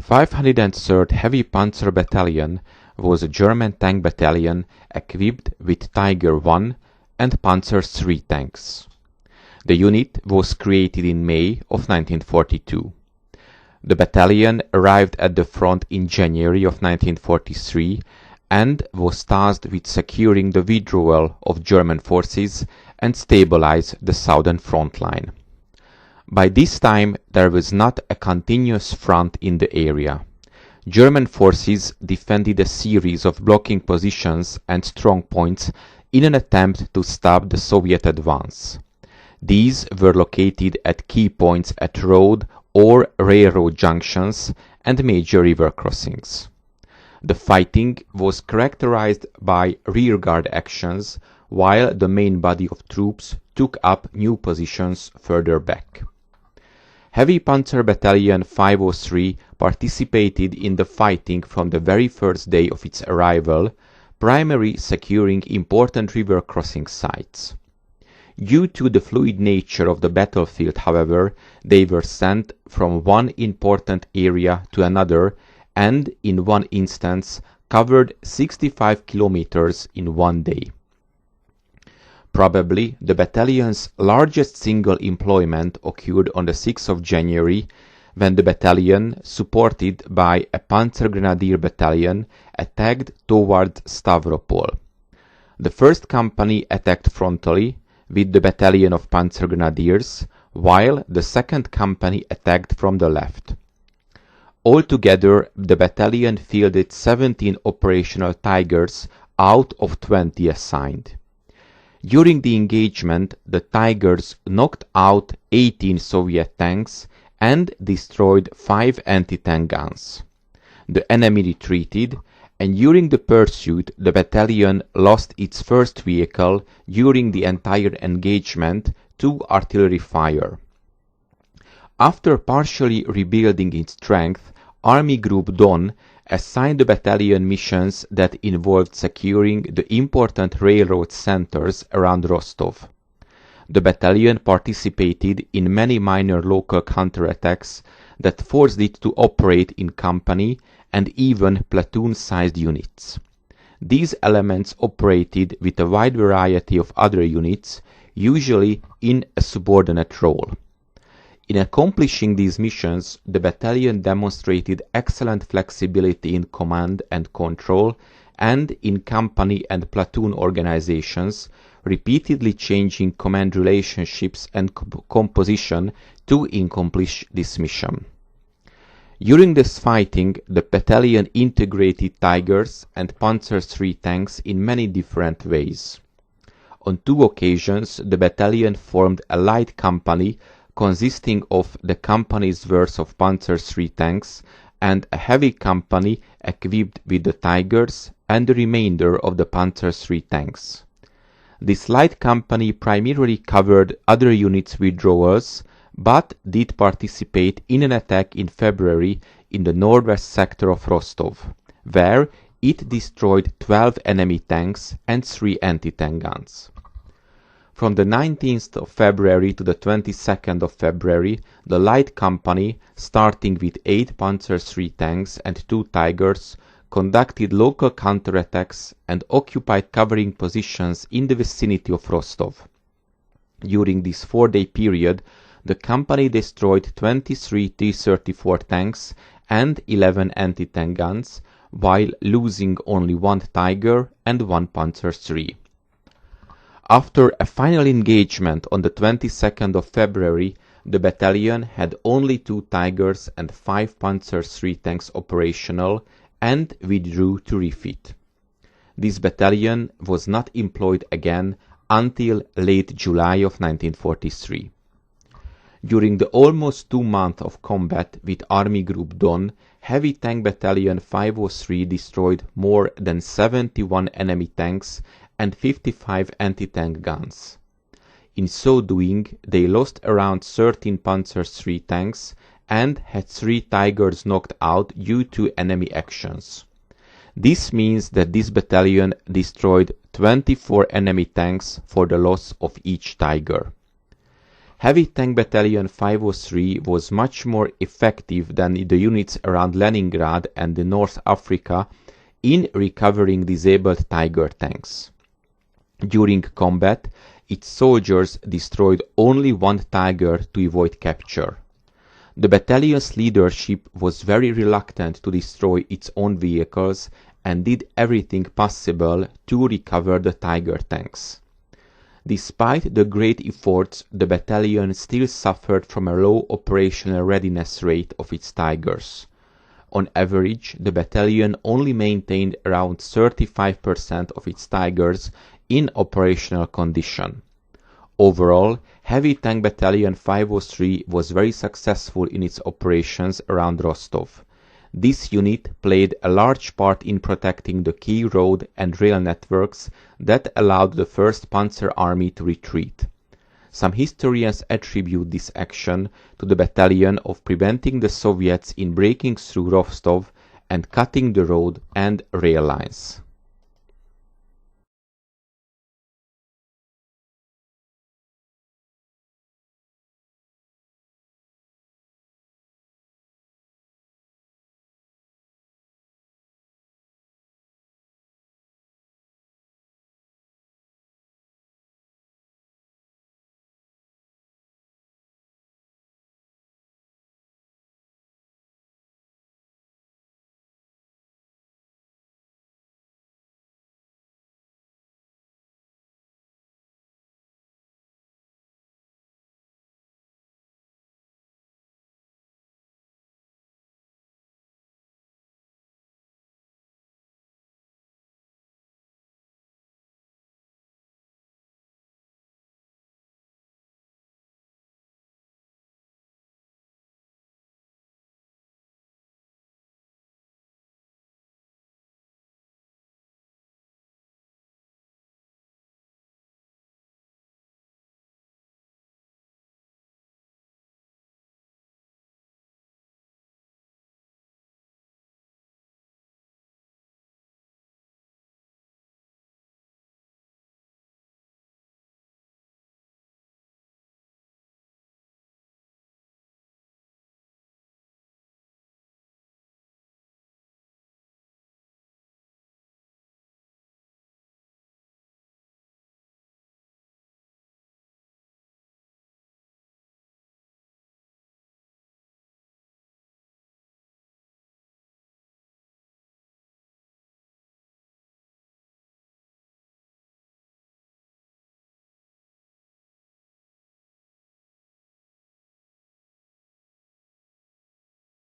503rd Heavy Panzer Battalion was a German tank battalion equipped with Tiger I and Panzer III tanks. The unit was created in May of 1942. The battalion arrived at the front in January of 1943 and was tasked with securing the withdrawal of German forces and stabilize the southern front line. By this time, there was not a continuous front in the area. German forces defended a series of blocking positions and strong points in an attempt to stop the Soviet advance. These were located at key points at road or railroad junctions and major river crossings. The fighting was characterized by rearguard actions, while the main body of troops took up new positions further back. Heavy Panzer Battalion 503 participated in the fighting from the very first day of its arrival, primarily securing important river crossing sites. Due to the fluid nature of the battlefield, however, they were sent from one important area to another and, in one instance, covered 65 kilometers in one day. Probably the battalion's largest single employment occurred on the 6th of January, when the battalion, supported by a Panzer Grenadier battalion, attacked towards Stavropol. The 1st Company attacked frontally with the battalion of Panzer Grenadiers, while the 2nd Company attacked from the left. Altogether, the battalion fielded 17 operational Tigers out of 20 assigned. During the engagement, the Tigers knocked out 18 Soviet tanks and destroyed 5 anti-tank guns. The enemy retreated, and during the pursuit, the battalion lost its first vehicle during the entire engagement to artillery fire. After partially rebuilding its strength, Army Group Don assigned the battalion missions that involved securing the important railroad centers around Rostov. The battalion participated in many minor local counterattacks that forced it to operate in company and even platoon-sized units. These elements operated with a wide variety of other units, usually in a subordinate role. In accomplishing these missions, the battalion demonstrated excellent flexibility in command and control and in company and platoon organizations, repeatedly changing command relationships and composition to accomplish this mission. During this fighting, the battalion integrated Tigers and Panzer III tanks in many different ways. On 2 occasions, the battalion formed a light company consisting of the company's worth of Panzer III tanks and a heavy company equipped with the Tigers and the remainder of the Panzer III tanks. This light company primarily covered other units' withdrawals, but did participate in an attack in February in the northwest sector of Rostov, where it destroyed 12 enemy tanks and 3 anti-tank guns. From the 19th of February to the 22nd of February, the light company, starting with 8 Panzer III tanks and 2 Tigers, conducted local counterattacks and occupied covering positions in the vicinity of Rostov. During this 4-day period, the company destroyed 23 T-34 tanks and 11 anti-tank guns, while losing only 1 Tiger and 1 Panzer III. After a final engagement on the 22nd of February, the battalion had only 2 Tigers and 5 Panzer III tanks operational and withdrew to refit. This battalion was not employed again until late July of 1943. During the almost 2 months of combat with Army Group Don, Heavy Tank Battalion 503 destroyed more than 71 enemy tanks and 55 anti-tank guns. In so doing, they lost around 13 Panzer III tanks and had 3 Tigers knocked out due to enemy actions. This means that this battalion destroyed 24 enemy tanks for the loss of each Tiger. Heavy Tank Battalion 503 was much more effective than the units around Leningrad and the North Africa in recovering disabled Tiger tanks. During combat, its soldiers destroyed only one Tiger to avoid capture. The battalion's leadership was very reluctant to destroy its own vehicles and did everything possible to recover the Tiger tanks. Despite the great efforts, the battalion still suffered from a low operational readiness rate of its Tigers. On average, the battalion only maintained around 35% of its Tigers in operational condition. Overall, Heavy Tank Battalion 503 was very successful in its operations around Rostov. This unit played a large part in protecting the key road and rail networks that allowed the 1st Panzer Army to retreat. Some historians attribute this action to the battalion of preventing the Soviets in breaking through Rostov and cutting the road and rail lines.